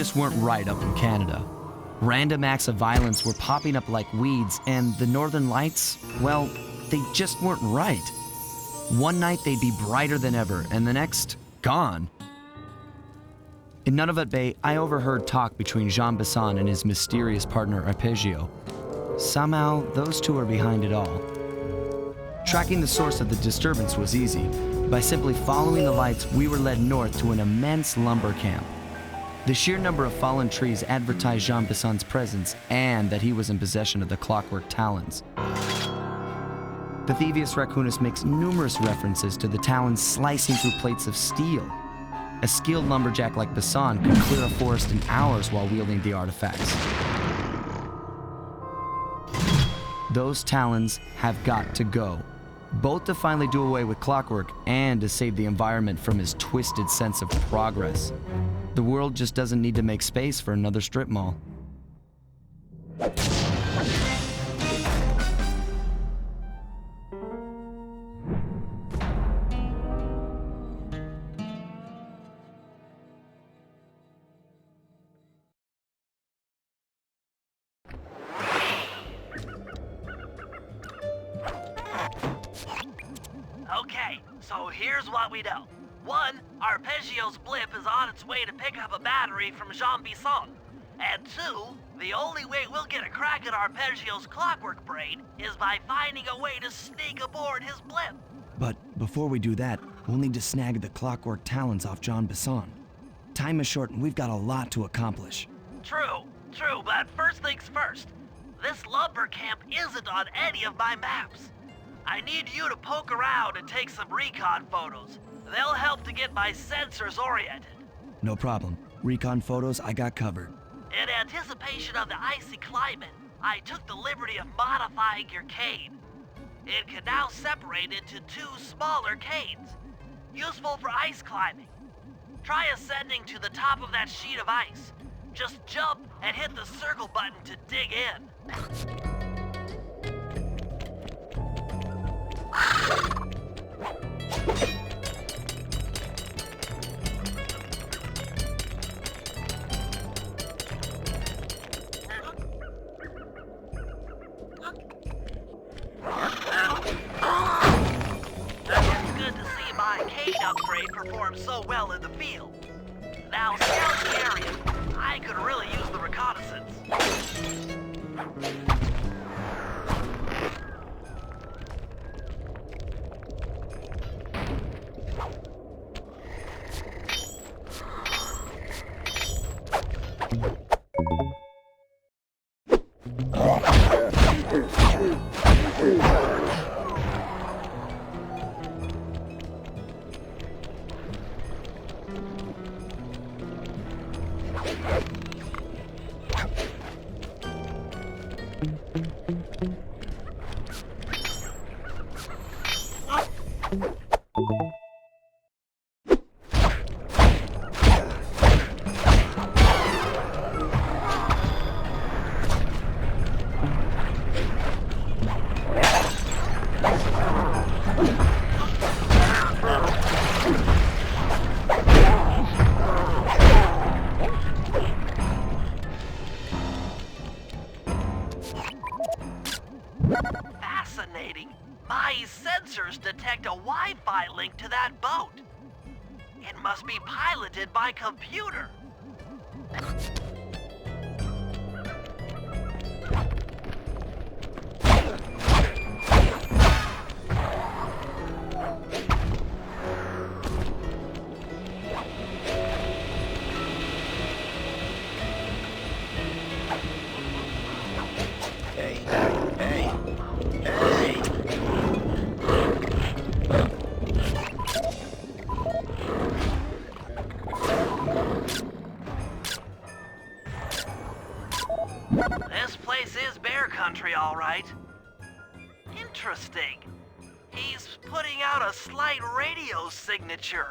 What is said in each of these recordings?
just weren't right up in Canada. Random acts of violence were popping up like weeds, and the Northern Lights, well, they just weren't right. One night they'd be brighter than ever, and the next, gone. In Nunavut Bay, I overheard talk between Jean Bison and his mysterious partner Arpeggio. Somehow, those two are behind it all. Tracking the source of the disturbance was easy. By simply following the lights, we were led north to an immense lumber camp. The sheer number of fallen trees advertised Jean Bison's presence and that he was in possession of the Clockwerk Talons. The Thieves raccoonist makes numerous references to the Talons slicing through plates of steel. A skilled lumberjack like Bison could clear a forest in hours while wielding the artifacts. Those Talons have got to go, both to finally do away with Clockwerk and to save the environment from his twisted sense of progress. The world just doesn't need to make space for another strip mall. Okay, so here's what we know. 1, Arpeggio's blimp is on its way to pick up a battery from Jean Bison. And 2, the only way we'll get a crack at Arpeggio's Clockwerk brain is by finding a way to sneak aboard his blimp. But before we do that, we'll need to snag the Clockwerk Talons off Jean Bison. Time is short and we've got a lot to accomplish. True, but first things first. This lumber camp isn't on any of my maps. I need you to poke around and take some recon photos. They'll help to get my sensors oriented. No problem. Recon photos I got covered. In anticipation of the icy climate, I took the liberty of modifying your cane. It can now separate into 2 smaller canes, useful for ice climbing. Try ascending to the top of that sheet of ice. Just jump and hit the circle button to dig in. It's good to see my cane upgrade perform so well in the field. Now scout the area. I could really use the reconnaissance. Fascinating. My sensors detect a Wi-Fi link to that boat. It must be piloted by computer. This place is bear country, all right. Interesting. He's putting out a slight radio signature.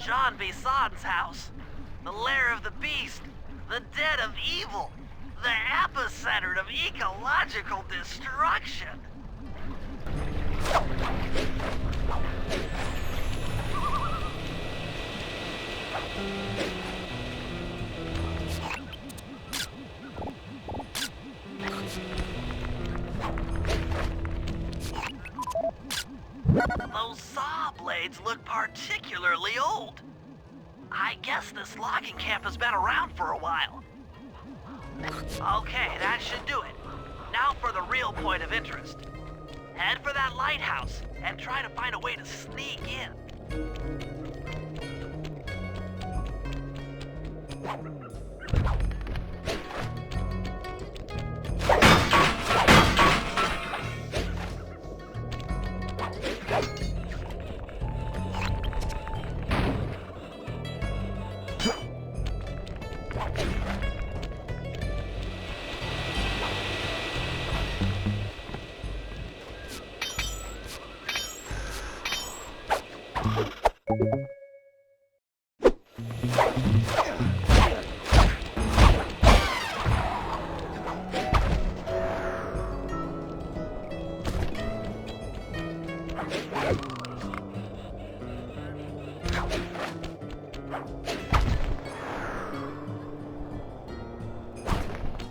John Bison's house. The lair of the beast. The den of evil. The epicenter of ecological destruction. Those saw blades look particularly old. I guess this logging camp has been around for a while. Okay, that should do it. Now for the real point of interest. Head for that lighthouse and try to find a way to sneak in.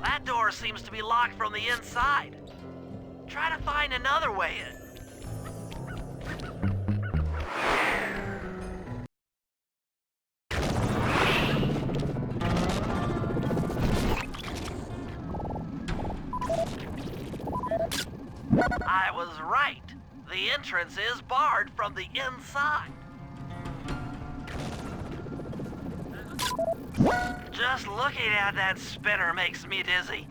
That door seems to be locked from the inside. Try to find another way in. I was right. The entrance is barred from the inside. Just looking at that spinner makes me dizzy.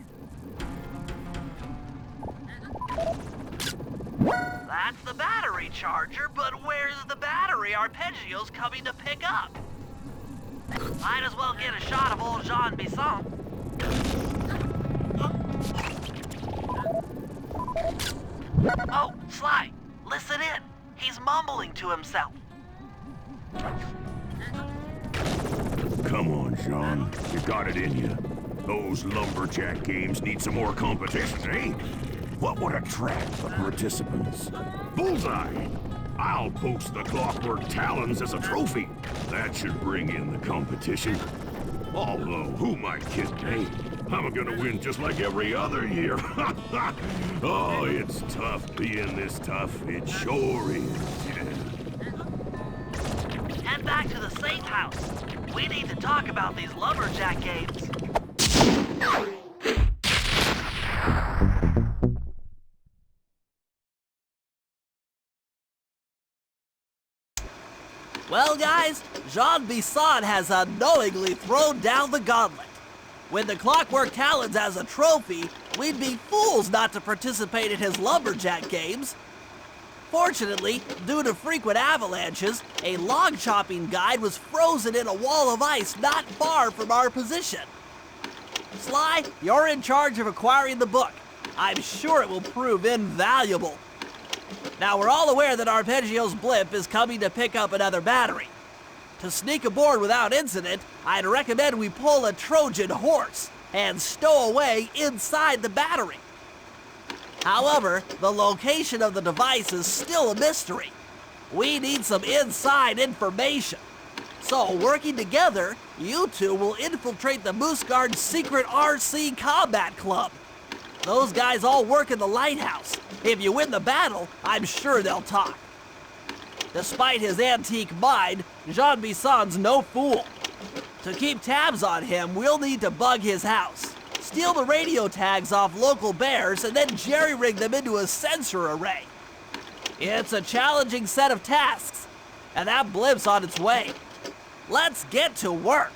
That's the battery charger, but where's the battery Arpeggio's coming to pick up? Might as well get a shot of old Jean Bison. Oh, Sly, listen in. He's mumbling to himself. Come on, Jean. You got it in you. Those lumberjack games need some more competition, eh? What would attract the participants? Bullseye! I'll post the Clockwerk Talons as a trophy. That should bring in the competition. Although, who am I kidding, eh? I'm gonna win just like every other year. Oh, it's tough being this tough. It sure is, yeah. Head back to the safe house. We need to talk about these lumberjack games. Well, guys, Jean Bison has unknowingly thrown down the gauntlet. With the Clockwerk Talons as a trophy, we'd be fools not to participate in his lumberjack games. Fortunately, due to frequent avalanches, a log chopping guide was frozen in a wall of ice not far from our position. Sly, you're in charge of acquiring the book. I'm sure it will prove invaluable. Now, we're all aware that Arpeggio's blimp is coming to pick up another battery. To sneak aboard without incident, I'd recommend we pull a Trojan horse and stow away inside the battery. However, the location of the device is still a mystery. We need some inside information. So, working together, you two will infiltrate the Moose Guard's secret RC Combat Club. Those guys all work in the lighthouse. If you win the battle, I'm sure they'll talk. Despite his antique mind, Jean Bison's no fool. To keep tabs on him, we'll need to bug his house, steal the radio tags off local bears, and then jerry-rig them into a sensor array. It's a challenging set of tasks, and that blimp's on its way. Let's get to work.